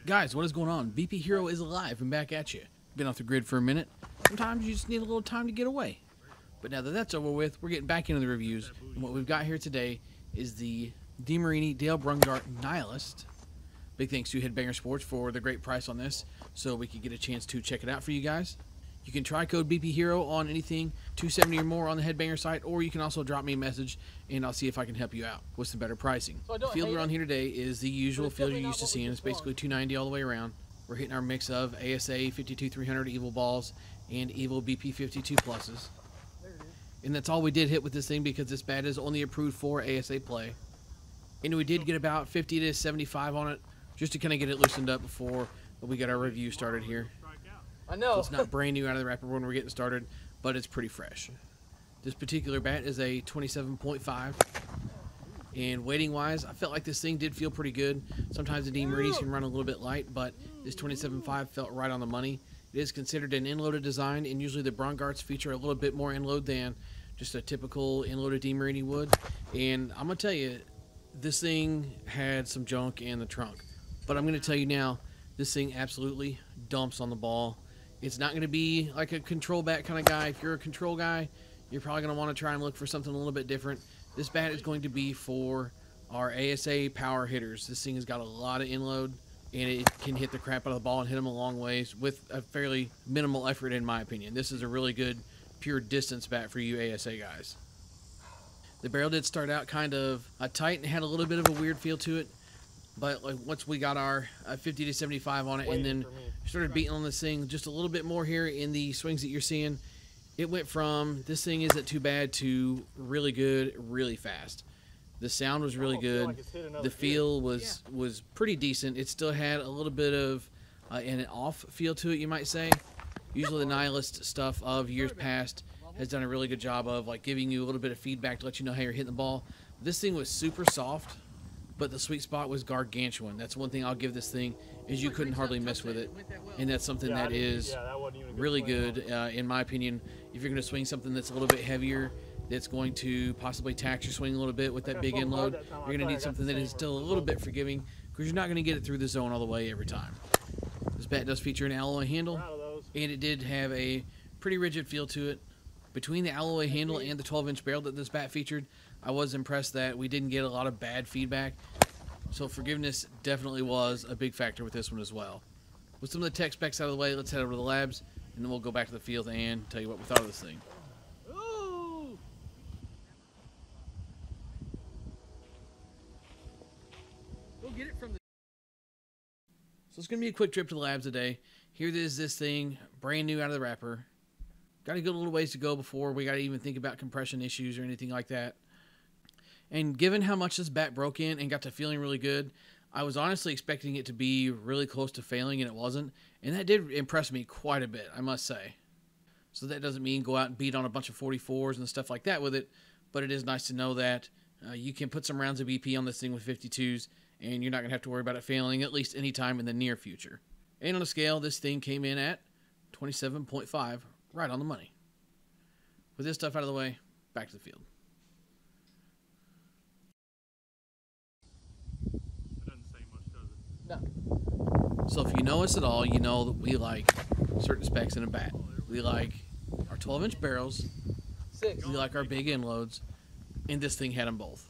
Guys, what is going on? BP Hero is alive and back at you. Been off the grid for a minute. Sometimes you just need a little time to get away. But now that that's over with, we're getting back into the reviews. And what we've got here today is the DeMarini Dale Brungardt Nihilist. Big thanks to Headbanger Sports for the great price on this, so we could get a chance to check it out for you guys. You can try code BP Hero on anything $270 or more on the Headbanger site, or you can also drop me a message and I'll see if I can help you out with some better pricing. The field we're on here today is the usual field you're used to seeing. It's basically 290 all the way around. We're hitting our mix of ASA 52-300 Evil balls and Evil BP 52 pluses. And that's all we did hit with this thing because this bat is only approved for ASA play. And we did get about 50 to 75 on it just to kind of get it loosened up before we got our review started here. I know. So it's not brand new out of the wrapper when we're getting started, but it's pretty fresh. This particular bat is a 27.5. And weighting-wise, I felt like this thing did feel pretty good. Sometimes the DeMarini can run a little bit light, but this 27.5 felt right on the money. It is considered an end-loaded design, and usually the Brungardts feature a little bit more end-load than just a typical end-loaded DeMarini would. And I'm going to tell you, this thing had some junk in the trunk. But I'm going to tell you now, this thing absolutely dumps on the ball. It's not going to be like a control bat kind of guy. If you're a control guy, you're probably going to want to try and look for something a little bit different. This bat is going to be for our ASA power hitters. This thing has got a lot of inload, and it can hit the crap out of the ball and hit them a long ways with a fairly minimal effort, in my opinion. This is a really good, pure distance bat for you ASA guys. The barrel did start out kind of tight and had a little bit of a weird feel to it. But like once we got our 50 to 75 on it and then started beating on this thing just a little bit more here in the swings that you're seeing, it went from this thing isn't too bad to really good, really fast. The sound was really good. The feel was pretty decent. It still had a little bit of an off feel to it, you might say. Usually the Nihilist stuff of years past has done a really good job of like giving you a little bit of feedback to let you know how you're hitting the ball. This thing was super soft, but the sweet spot was gargantuan. That's one thing I'll give this thing, is you couldn't hardly mess with it. And that's something that is really good, in my opinion. If you're going to swing something that's a little bit heavier, that's going to possibly tax your swing a little bit with that big end load, you're going to need something that is still a little bit forgiving, because you're not going to get it through the zone all the way every time. This bat does feature an alloy handle, and it did have a pretty rigid feel to it. Between the alloy handle and the 12-inch barrel that this bat featured, I was impressed that we didn't get a lot of bad feedback. So forgiveness definitely was a big factor with this one as well. With some of the tech specs out of the way, let's head over to the labs, and then we'll go back to the field and tell you what we thought of this thing. Ooh. Go get it from the... So it's going to be a quick trip to the labs today. Here it is, this thing, brand new out of the wrapper. Got a good little ways to go before we got to even think about compression issues or anything like that. And given how much this bat broke in and got to feeling really good, I was honestly expecting it to be really close to failing, and it wasn't. And that did impress me quite a bit, I must say. So that doesn't mean go out and beat on a bunch of 44s and stuff like that with it, but it is nice to know that you can put some rounds of BP on this thing with 52s, and you're not going to have to worry about it failing, at least anytime in the near future. And on a scale, this thing came in at 27.5, right on the money. With this stuff out of the way, back to the field. No. So if you know us at all, you know that we like certain specs in a bat. We like our 12-inch barrels, 6. we like our big end loads, and this thing had them both.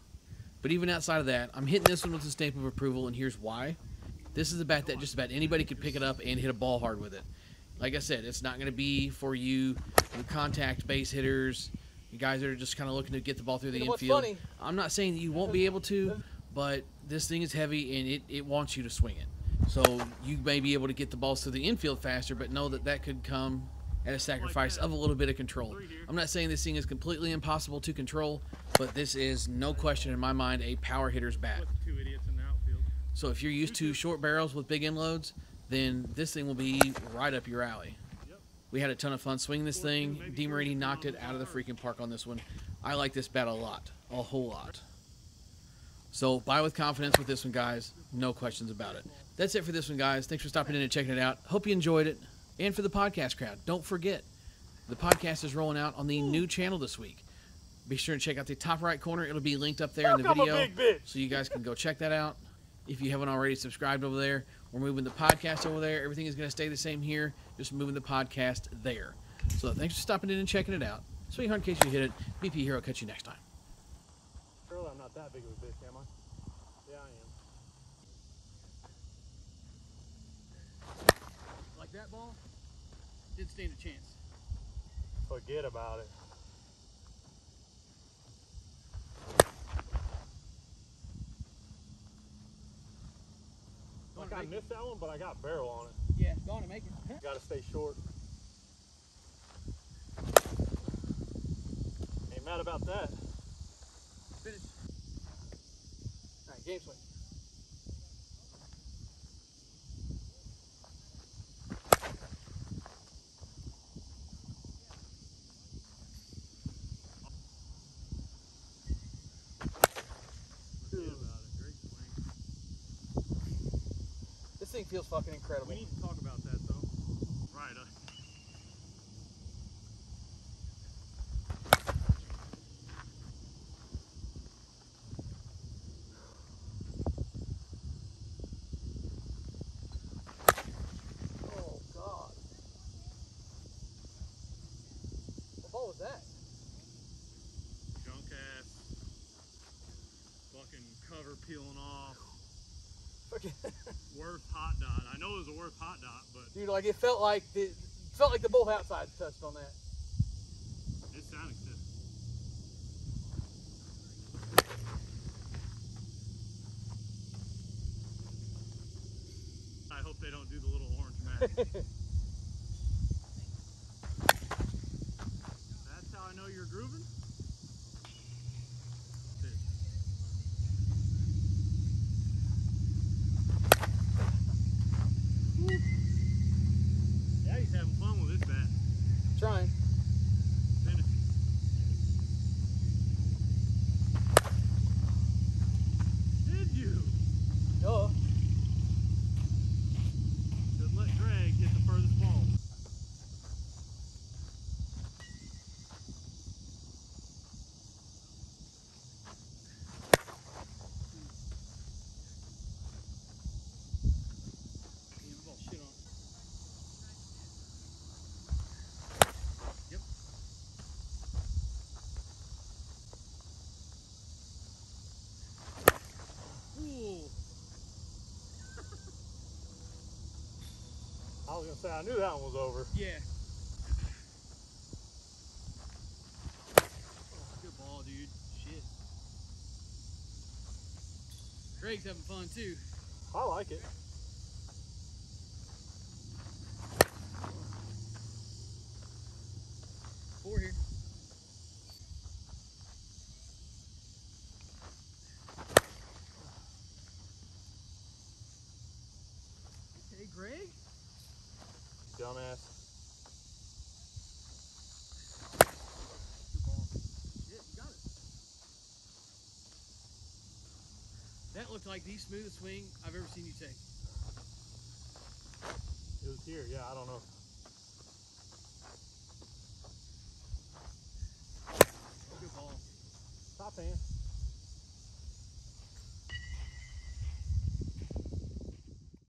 But even outside of that, I'm hitting this one with a stamp of approval, and here's why. This is a bat that just about anybody could pick it up and hit a ball hard with it. Like I said, it's not going to be for you contact base hitters, you guys that are just kind of looking to get the ball through the infield. Funny? I'm not saying that you won't be able to, but this thing is heavy and it wants you to swing it. So you may be able to get the balls through the infield faster, but know that that could come at a sacrifice of a little bit of control. I'm not saying this thing is completely impossible to control, but this is no question in my mind a power hitter's bat. So if you're used to short barrels with big end loads, then this thing will be right up your alley. We had a ton of fun swinging this thing. DeMarini knocked it out of the freaking park on this one. I like this bat a lot, a whole lot. So buy with confidence with this one, guys. No questions about it. That's it for this one, guys. Thanks for stopping in and checking it out. Hope you enjoyed it. And for the podcast crowd, don't forget, the podcast is rolling out on the new channel this week. Be sure to check out the top right corner. It'll be linked up there in the video, so you guys can go check that out. If you haven't already subscribed over there, We're moving the podcast over there. Everything is going to stay the same here, just moving the podcast there. So thanks for stopping in and checking it out. Swing hard in case you hit it. BP Hero, catch you next time. Surely I'm not that big of a bitch, am I? Yeah, I am. Like that ball? Didn't stand a chance. Forget about it. Like I missed that one, but I got barrel on it. Yeah, go on and make it. Gotta stay short. Ain't mad about that. Finish. All right, game swing. Forget about it. Great swing. This thing feels fucking incredible. We need to talk about that though. Right. Oh God. What ball was that? Junk ass. Fucking cover peeling off. Fucking Worst hot dot. I know it was the worst hot dot, but dude, like it felt like the both outsides touched on that. it sounded good. I hope they don't do the little orange mask. That's how I know you're grooving? Yeah, he's having fun with this bat. Trying. Finish. Did you? Duh. Just let Greg hit the furthest ball. Damn, ball shit on. Yep. Ooh. I was gonna say, I knew that one was over. Yeah. Good ball, dude. Shit. Greg's having fun too. I like it. Four here. Okay, Greg. Dumbass. Good ball. Shit, you got it. That looked like the smoothest swing I've ever seen you take. It was here, yeah, I don't know.